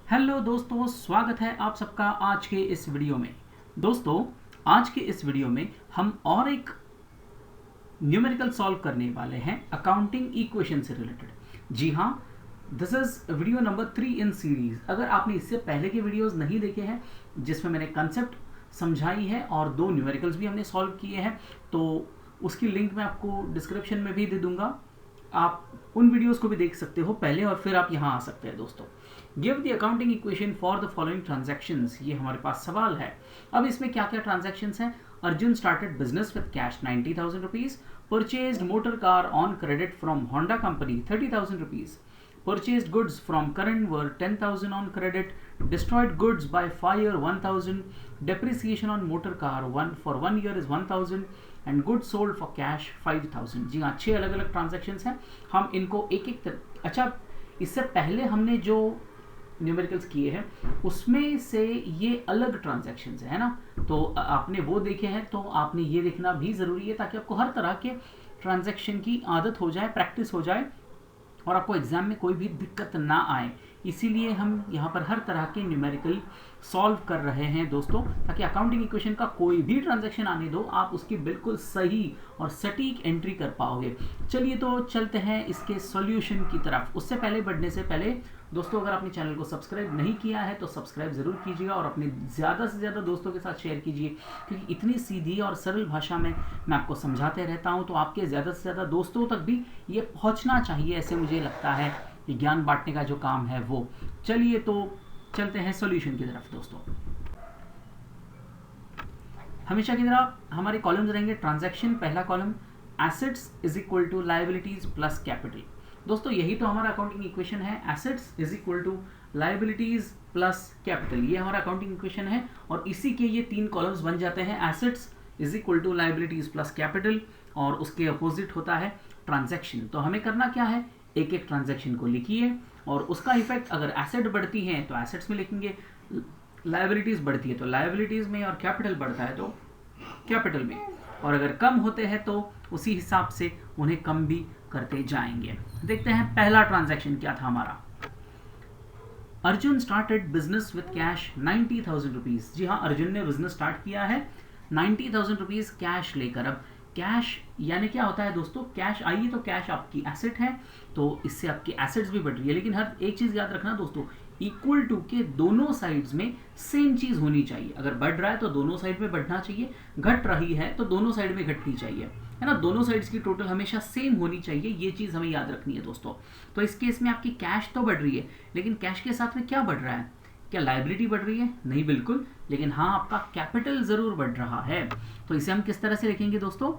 Hello दोस्तों, स्वागत है आप सबका आज के इस वीडियो में। दोस्तों, आज के इस वीडियो में हम और एक न्यूमेरिकल सॉल्व करने वाले हैं अकाउंटिंग इक्वेशन से रिलेटेड। जी हाँ, this is video number 3 in series. अगर आपने इससे पहले के वीडियोस नहीं देखे हैं जिसमें मैंने कंसेप्ट समझाई है और 2 न्यूमेरिकल्स भी हमने सॉल्व किए हैं, तो उसकी लिंक मैं आपको डिस्क्रिप्शन में भी दे दूंगा। आप उन वीडियोस को भी देख सकते हो पहले और फिर आप यहाँ आ सकते हैं। दोस्तों, give the accounting equation for the following transactions, ये हमारे पास सवाल है। अब इसमें क्या क्या ट्रांजैक्शंस हैं? Arjun started business with cash 90,000 rupees, purchased motor car on credit from Honda company 30,000 rupees, purchased goods from Karan were 10,000 on credit, destroyed goods by fire 1,000, depreciation on motor car for 1 year is 1,000 and goods sold for cash 5,000। जी हाँ, 6 अलग अलग transactions हैं। हम इनको एक एक अच्छा, इससे पहले हमने जो न्यूमेरिकल्स किए हैं उसमें से ये अलग ट्रांजैक्शंस है ना, तो आपने वो देखे हैं तो आपने ये देखना भी ज़रूरी है ताकि आपको हर तरह के ट्रांजैक्शन की आदत हो जाए, प्रैक्टिस हो जाए और आपको एग्जाम में कोई भी दिक्कत ना आए। इसीलिए हम यहाँ पर हर तरह के न्यूमेरिकल सॉल्व कर रहे हैं दोस्तों, ताकि अकाउंटिंग इक्वेशन का कोई भी ट्रांजैक्शन आने दो आप उसकी बिल्कुल सही और सटीक एंट्री कर पाओगे। चलिए तो चलते हैं इसके सॉल्यूशन की तरफ। उससे पहले बढ़ने से पहले दोस्तों, अगर आपने चैनल को सब्सक्राइब नहीं किया है तो सब्सक्राइब ज़रूर कीजिएगा और अपने ज़्यादा से ज़्यादा दोस्तों के साथ शेयर कीजिए, क्योंकि इतनी सीधी और सरल भाषा में मैं आपको समझाते रहता हूँ तो आपके ज़्यादा से ज़्यादा दोस्तों तक भी ये पहुँचना चाहिए, ऐसे मुझे लगता है कि ज्ञान बांटने का जो काम है वो। चलिए तो चलते हैं सॉल्यूशन की तरफ। दोस्तों, हमेशा की तरह हमारे कॉलम्स रहेंगे। ट्रांजैक्शन पहला column, assets is equal to liabilities plus capital. दोस्तों, यही तो हमारा अकाउंटिंग इक्वेशन है, assets is equal to liabilities plus capital. ये हमारा अकाउंटिंग इक्वेशन है और इसी के ये 3 कॉलम्स बन जाते हैं। Assets is equal to liabilities plus capital और उसके अपोजिट होता है ट्रांजैक्शन। तो हमें करना क्या है, एक एक ट्रांजैक्शन को लिखिए और उसका इफेक्ट अगर एसेट बढ़ती है तो एसेट्स में लिखेंगे, लायबिलिटीज बढ़ती है तो लायबिलिटीज में, और कैपिटल बढ़ता है तो कैपिटल में, और अगर कम होते हैं तो उसी हिसाब से उन्हें कम भी करते जाएंगे। देखते हैं पहला ट्रांजैक्शन क्या था हमारा। Arjun started business with cash 90,000 rupees. जी हाँ, अर्जुन ने बिजनेस स्टार्ट किया है 90,000 रुपीज कैश लेकर। अब कैश यानी क्या होता है दोस्तों, कैश आई तो कैश आपकी एसेट है, तो इससे आपकी एसेट्स भी बढ़ रही है। लेकिन हर एक चीज याद रखना दोस्तों, इक्वल टू के दोनों साइड्स में सेम चीज होनी चाहिए। अगर बढ़ रहा है तो दोनों साइड में बढ़ना चाहिए, घट रही है तो दोनों साइड में घटनी चाहिए, है ना। दोनों साइड्स की टोटल हमेशा सेम होनी चाहिए, ये चीज हमें याद रखनी है दोस्तों। तो इस केस में आपकी कैश तो बढ़ रही है, लेकिन कैश के साथ में क्या बढ़ रहा है? क्या लायबिलिटी बढ़ रही है? नहीं बिल्कुल, लेकिन हाँ आपका कैपिटल जरूर बढ़ रहा है। तो इसे हम किस तरह से लिखेंगे दोस्तों?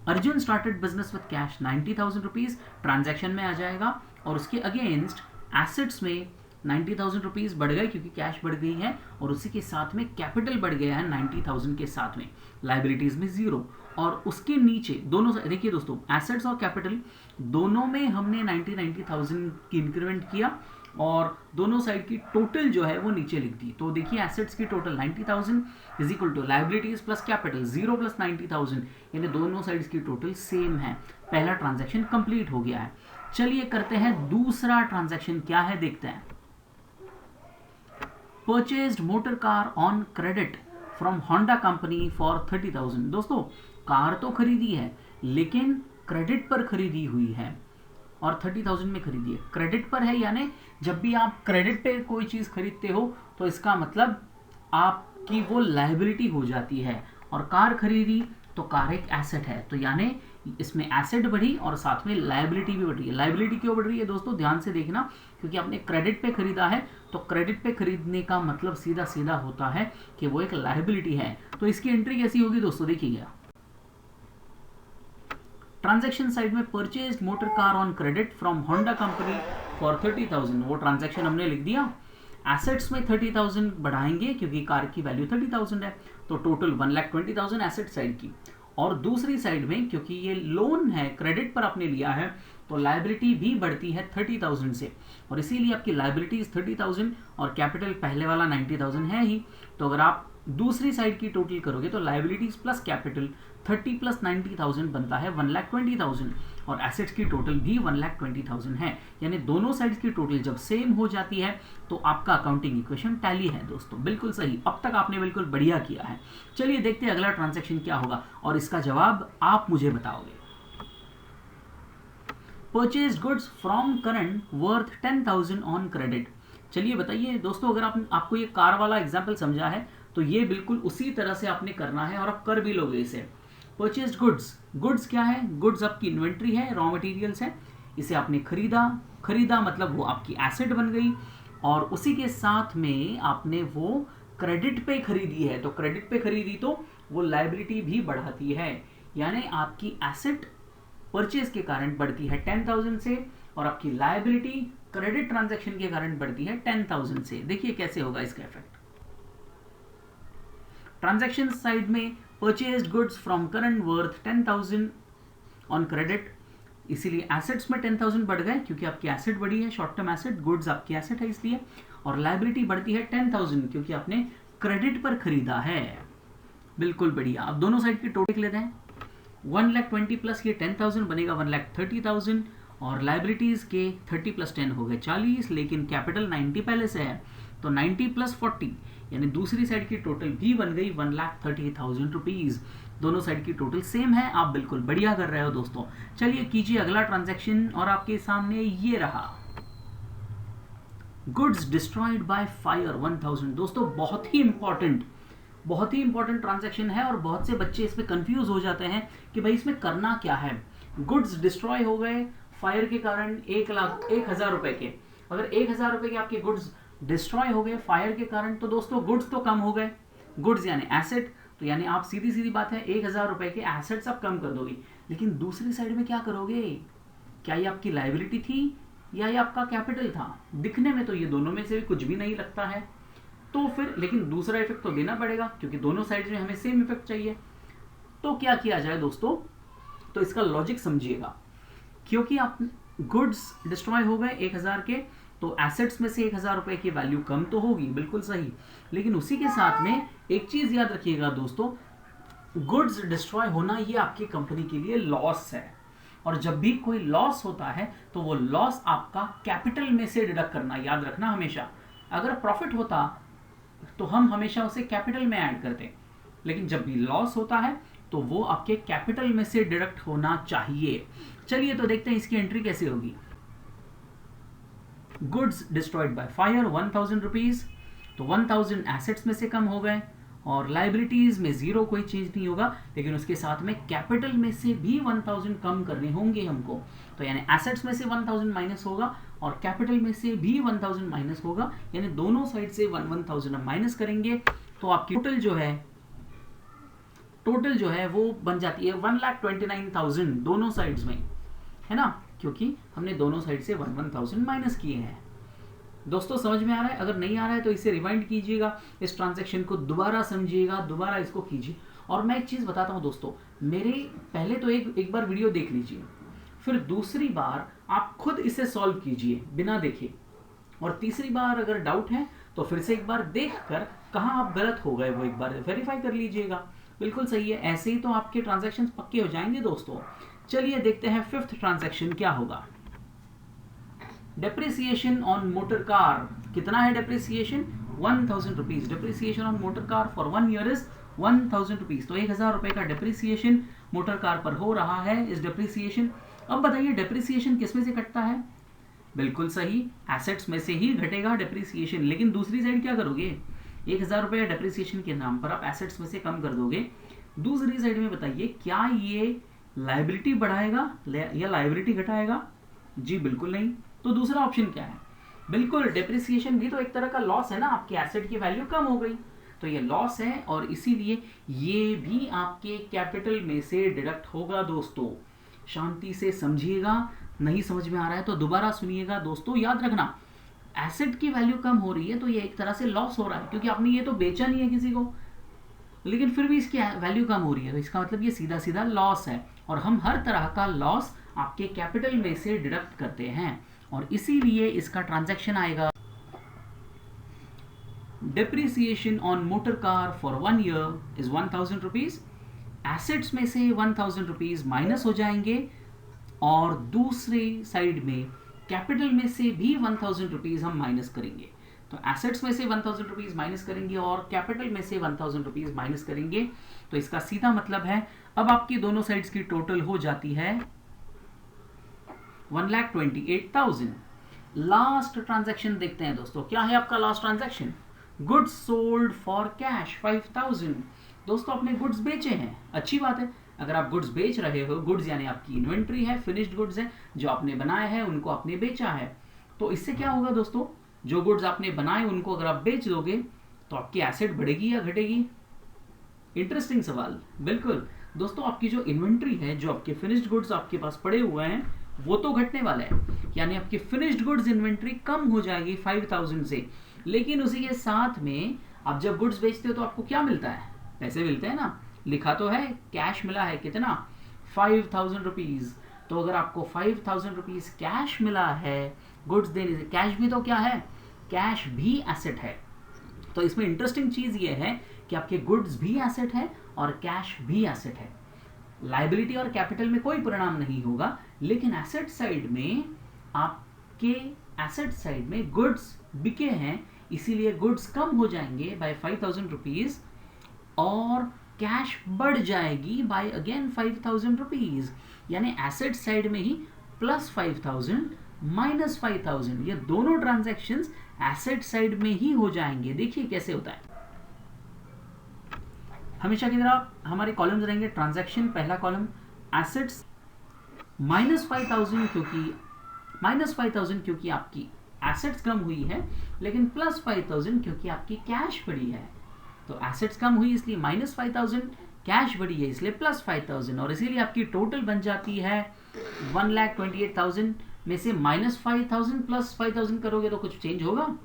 Arjun started business with cash 90,000 rupees transaction में आ जाएगा और उसके अगेंस्ट एसेट्स में 90,000 रुपीज बढ़ गए क्योंकि कैश बढ़ गई है और उसी के साथ में कैपिटल बढ़ गया है 90,000 के साथ में, लायबिलिटीज में 0। और उसके नीचे दोनों, देखिए दोस्तों, एसेट्स और कैपिटल दोनों में हमने 90,000 की इंक्रीमेंट किया और दोनों साइड की टोटल जो है वो नीचे लिख दी। तो देखिए एसेट्स की total 90,000 is equal to liabilities plus capital 0 plus 90,000, यानी दोनों साइड्स की टोटल सेम है। पहला ट्रांजैक्शन कंप्लीट हो गया है। चलिए करते हैं दूसरा ट्रांजैक्शन क्या है, देखते हैं। Purchased motor car on credit from Honda company for 30,000। दोस्तों, कार तो खरीदी है लेकिन क्रेडिट पर खरीदी हुई है और 30,000 में खरीदी है। क्रेडिट पर है यानी जब भी आप क्रेडिट पे कोई चीज खरीदते हो तो इसका मतलब आपकी वो लायबिलिटी हो जाती है, और कार खरीदी तो कार एक एसेट है, तो यानी इसमें एसेट बढ़ी और साथ में लायबिलिटी भी बढ़ रही है। लायबिलिटी क्यों बढ़ रही है दोस्तों, ध्यान से देखना, क्योंकि आपने क्रेडिट पे खरीदा है तो क्रेडिट पे खरीदने का मतलब सीधा सीधा होता है कि वो एक लायबिलिटी है। तो इसकी एंट्री कैसी होगी दोस्तों, देखिएगा। ट्रांजैक्शन साइड में purchased motor car on credit from Honda company for 30,000, वो ट्रांजैक्शन हमने लिख दिया। एसेट्स में 30,000 बढ़ाएंगे क्योंकि कार की वैल्यू 30,000 है, तो टोटल 1,20,000 एसेट साइड की। और दूसरी साइड में क्योंकि ये लोन है, क्रेडिट पर आपने लिया है, तो लायबिलिटी भी बढ़ती है 30,000 से, और इसीलिए आपकी लायबिलिटी 30,000 और कैपिटल पहले वाला 90,000 है ही। तो अगर आप दूसरी साइड की टोटल करोगे तो लाइबिलिटीज प्लस कैपिटल 30 प्लस 90,000 बनता है 1,20,000 और एसेट्स की टोटल भी 1,20,000 है। यानी दोनों साइड्स की टोटल जब सेम हो जाती है तो आपका अकाउंटिंग इक्वेशन टैली है दोस्तों। बिल्कुल सही, अब तक आपने बिल्कुल बढ़िया किया है। चलिए देखते हैं अगला ट्रांजैक्शन क्या होगा और इसका जवाब आप मुझे बताओगे। Purchase goods from current worth 10,000 on credit. चलिए बताइए दोस्तों, अगर आपको ये कार वाला एग्जाम्पल समझा है तो ये बिल्कुल उसी तरह से आपने करना है और आप कर भी लोगे इसे। परचेज गुड्स क्या है? गुड्स आपकी इन्वेंट्री है, रॉ मटेरियल्स है, इसे आपने खरीदा मतलब वो आपकी एसेट बन गई और उसी के साथ में आपने वो क्रेडिट पे खरीदी है। तो क्रेडिट पे खरीदी तो वो लायबिलिटी भी बढ़ाती है, यानी आपकी एसेट परचेज के कारण बढ़ती है 10,000 से और आपकी लायबिलिटी क्रेडिट ट्रांजैक्शन के कारण बढ़ती है 10,000 से। देखिए कैसे होगा इसका इफेक्ट। ट्रांजैक्शन साइड में purchased goods from current worth 10,000 on credit, इसीलिए एसेट्स में 10,000 बढ़ गए क्योंकि आपकी एसेट बढ़ी है, शॉर्ट टर्म एसेट, गुड्स आपकी एसेट है इसलिए, और लायबिलिटी बढ़ती है 10,000 क्योंकि आपने क्रेडिट पर खरीदा है। बिल्कुल बढ़िया। अब दोनों साइड की टोटल लेते हैं। 1,20,000 प्लस ये 10,000 बनेगा 1,30,000 और लाइबिलिटीज के 30 प्लस 10 हो गए 40, लेकिन कैपिटल 90 पहले से है तो 90 प्लस 40 यानी दूसरी साइड की टोटल भी बन गई 1,30,000 रुपीज। दोनों साइड की टोटल सेम है। आप बिल्कुल बढ़िया कर रहे हो दोस्तों। चलिए कीजिए अगला ट्रांजैक्शन और आपके सामने ये रहा, गुड्स डिस्ट्रॉयड बाय फायर 1,000। दोस्तों बहुत ही इंपॉर्टेंट ट्रांजैक्शन है और बहुत से बच्चे इसमें कंफ्यूज हो जाते हैं कि भाई इसमें करना क्या है। गुड्स डिस्ट्रॉय हो गए फायर के कारण 1,00,000 रुपए के। अगर 1,000 रुपए के आपके गुड्स डिस्ट्रॉय हो गए फायर के कारण तो दोस्तों गुड्स तो कम हो गए, गुड्स यानी एसेट, तो यानी आप सीधी बात है 1,000 रुपए के एसेट्स आप कम कर दोगे। लेकिन दूसरी साइड में क्या करोगे? क्या ये आपकी लायबिलिटी थी या ये आपका कैपिटल था? दिखने में तो ये दोनों में से भी कुछ भी नहीं लगता है, तो फिर लेकिन दूसरा इफेक्ट तो देना पड़ेगा क्योंकि दोनों साइड में हमें सेम इफेक्ट चाहिए। तो क्या किया जाए दोस्तों? तो इसका लॉजिक समझिएगा। क्योंकि आप गुड्स डिस्ट्रॉय हो गए 1,000 के तो एसेट्स में से 1,000 रुपए की वैल्यू कम तो होगी, बिल्कुल सही। लेकिन उसी के साथ में एक चीज याद रखिएगा दोस्तों, गुड्स डिस्ट्रॉय होना ये आपकी कंपनी के लिए लॉस है और जब भी कोई लॉस होता है तो वो लॉस आपका कैपिटल में से डिडक्ट करना, याद रखना हमेशा। अगर प्रॉफिट होता तो हम हमेशा उसे कैपिटल में ऐड करते, लेकिन जब भी लॉस होता है तो वो आपके कैपिटल में से डिडक्ट होना चाहिए। चलिए तो देखते हैं इसकी एंट्री कैसे होगी। Goods destroyed by fire 1,000 rupees, तो 1,000 एसेट्स में से कम हो गए और लाइबिलिटीज में 0 कोई चेंज नहीं होगा, लेकिन उसके साथ में कैपिटल में से भी 1,000 कम करने होंगे हमको। तो यानी एसेट्स में से 1,000 माइनस होगा और कैपिटल में से भी 1,000 माइनस होगा, यानी दोनों साइड से 1,000 हम माइनस करेंगे तो आपकी टोटल जो है वो बन जाती है 1,29,000 दोनों साइड्स में, है ना, क्योंकि हमने दोनों साइड से 1,000 माइनस किए हैं। दोस्तों समझ में आ रहा है? अगर नहीं आ रहा है तो इसे रिवाइंड कीजिएगा, इस ट्रांजैक्शन को दोबारा समझिएगा, दोबारा इसको कीजिए। और मैं एक चीज बताता हूं दोस्तों, मेरे पहले तो एक बार वीडियो देख लीजिए, फिर दूसरी बार आप खुद इसे सॉल्व कीजिए बिना देखे, और तीसरी बार अगर डाउट है तो फिर से एक बार देखकर कहां आप गलत हो गए वो एक बार वेरीफाई कर लीजिएगा। बिल्कुल सही है, ऐसे ही तो आपके ट्रांजैक्शंस पक्के हो जाएंगे दोस्तों। चलिए देखते हैं फिफ्थ ट्रांजैक्शन क्या होगा। डेप्रिसिएशन ऑन मोटर कार, कितना है depreciation? 1,000 rupees. Depreciation on motor car for 1 year is 1,000 rupees. तो 1,000 रुपए का डेप्रिसिएशन मोटर कार पर हो रहा है इस डेप्रिसिएशन। अब बताइए डेप्रिसिएशन किस में से कटता है? बिल्कुल सही, एसेट्स में से ही घटेगा डेप्रिसिएशन। लेकिन दूसरी साइड क्या करोगे? 1,000 रुपए डेप्रिसिएशन के नाम पर आप एसेट्स में से कम कर दोगे। दूसरी साइड में बताइए क्या ये लायबिलिटी बढ़ाएगा या लायबिलिटी घटाएगा? जी बिल्कुल नहीं। तो दूसरा ऑप्शन क्या है? बिल्कुल, डेप्रिसिएशन भी तो एक तरह का लॉस है ना, आपकी एसेट की वैल्यू कम हो गई तो ये लॉस है और इसीलिए ये भी आपके कैपिटल में से डिडक्ट होगा। दोस्तों शांति से समझिएगा, नहीं समझ में आ रहा है तो दोबारा सुनिएगा। दोस्तों याद रखना, एसेट की वैल्यू कम हो रही है तो ये एक तरह से लॉस हो रहा है क्योंकि आपने ये तो बेचा नहीं है किसी को, लेकिन फिर भी इसकी वैल्यू कम हो रही है, तो इसका मतलब ये सीधा सीधा लॉस है और हम हर तरह का लॉस आपके कैपिटल में से डिडक्ट करते हैं और इसीलिए इसका ट्रांजैक्शन आएगा depreciation on motor car for 1 year is 1000 rupees. Assets में से 1000 रुपीज माइनस हो जाएंगे और दूसरी साइड में कैपिटल में से भी 1000 रुपीज हम माइनस करेंगे। तो एसेट्स में से 1000 रुपीज माइनस करेंगे और कैपिटल में से 1000 रुपीज माइनस करेंगे। तो इसका सीधा मतलब है अब आपकी दोनों साइड्स की टोटल हो जाती है 1,28,000। लास्ट ट्रांजैक्शन देखते हैं दोस्तों, क्या है आपका last transaction? Goods sold for cash 5000। दोस्तों आपने गुड्स बेचे हैं, अच्छी बात है। अगर आप गुड्स बेच रहे हो, गुड्स यानी आपकी इन्वेंट्री है, फिनिश्ड गुड्स है, जो आपने बनाए हैं उनको आपने बेचा है। तो इससे क्या होगा दोस्तों, जो गुड्स आपने बनाए उनको अगर आप बेच दोगे तो आपकी एसेट बढ़ेगी या घटेगी? इंटरेस्टिंग सवाल। बिल्कुल दोस्तों, आपकी जो इन्वेंट्री है, जो आपके फिनिश्ड गुड्स आपके पास पड़े हुए हैं, वो तो घटने वाला है, यानी आपकी फिनिश्ड गुड्स इन्वेंट्री कम हो जाएगी 5000 से। लेकिन उसी के साथ में आप जब गुड्स बेचते हो तो आपको क्या मिलता है? पैसे मिलते हैं ना। लिखा तो है कैश मिला है, कितना? 5000 रुपीज। तो अगर आपको 5000 रुपीज कैश मिला है गुड्स देने से, कैश भी तो क्या है? कैश भी एसेट है। तो इसमें इंटरेस्टिंग चीज ये है कि आपके गुड्स भी एसेट है और कैश भी एसेट है। लायबिलिटी और कैपिटल में कोई परिणाम नहीं होगा, लेकिन एसेट साइड में आपके एसेट साइड में गुड्स बिके हैं, इसीलिए गुड्स कम हो जाएंगे बाय 5000 रुपीज और कैश बढ़ जाएगी बाय अगेन 5000 रुपीज। यानी एसेट साइड में ही प्लस 5000 माइनस 5000, ये दोनों ट्रांजैक्शंस एसेट साइड में ही हो जाएंगे। देखिए कैसे होता है। हमेशा की तरह हमारे कॉलम्स रहेंगे। ट्रांजैक्शन पहला कॉलम, एसेट्स माइनस 5000 क्योंकि आपकी एसेट्स कम हुई है, लेकिन प्लस 5000 क्योंकि आपकी कैश बढ़ी है। तो एसेट्स कम हुई इसलिए माइनस 5000, कैश बढ़ी है इसलिए प्लस 5000, और इसीलिए आपकी टोटल बन जाती है 1,28,000 में से माइनस 5000 प्लस 5000 करोगे तो कुछ चेंज होगा?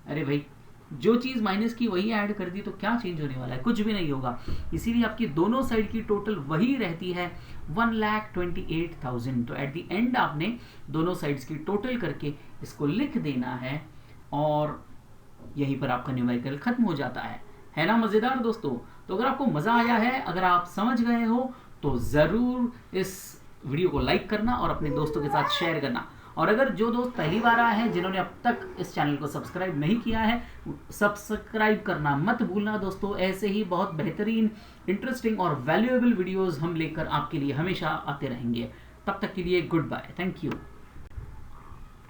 अरे भाई, जो चीज माइनस की वही ऐड कर दी तो क्या चेंज होने वाला है? कुछ भी नहीं होगा। इसीलिए आपकी दोनों साइड की टोटल वही रहती है 1,28,000। तो एट द एंड आपने दोनों साइड्स की टोटल करके इसको लिख देना है और यहीं पर आपका न्यूमेरिकल खत्म हो जाता है ना? मजेदार दोस्तों। तो अगर आपको मजा आया है, अगर आप समझ गए हो, तो जरूर इस वीडियो को लाइक करना और अपने दोस्तों के साथ शेयर करना। और अगर जो दोस्त पहली बार आए हैं, जिन्होंने अब तक इस चैनल को सब्सक्राइब नहीं किया है, सब्सक्राइब करना मत भूलना दोस्तों। ऐसे ही बहुत बेहतरीन, इंटरेस्टिंग और वैल्यूएबल वीडियोस हम लेकर आपके लिए हमेशा आते रहेंगे। तब तक के लिए गुड बाय, थैंक यू।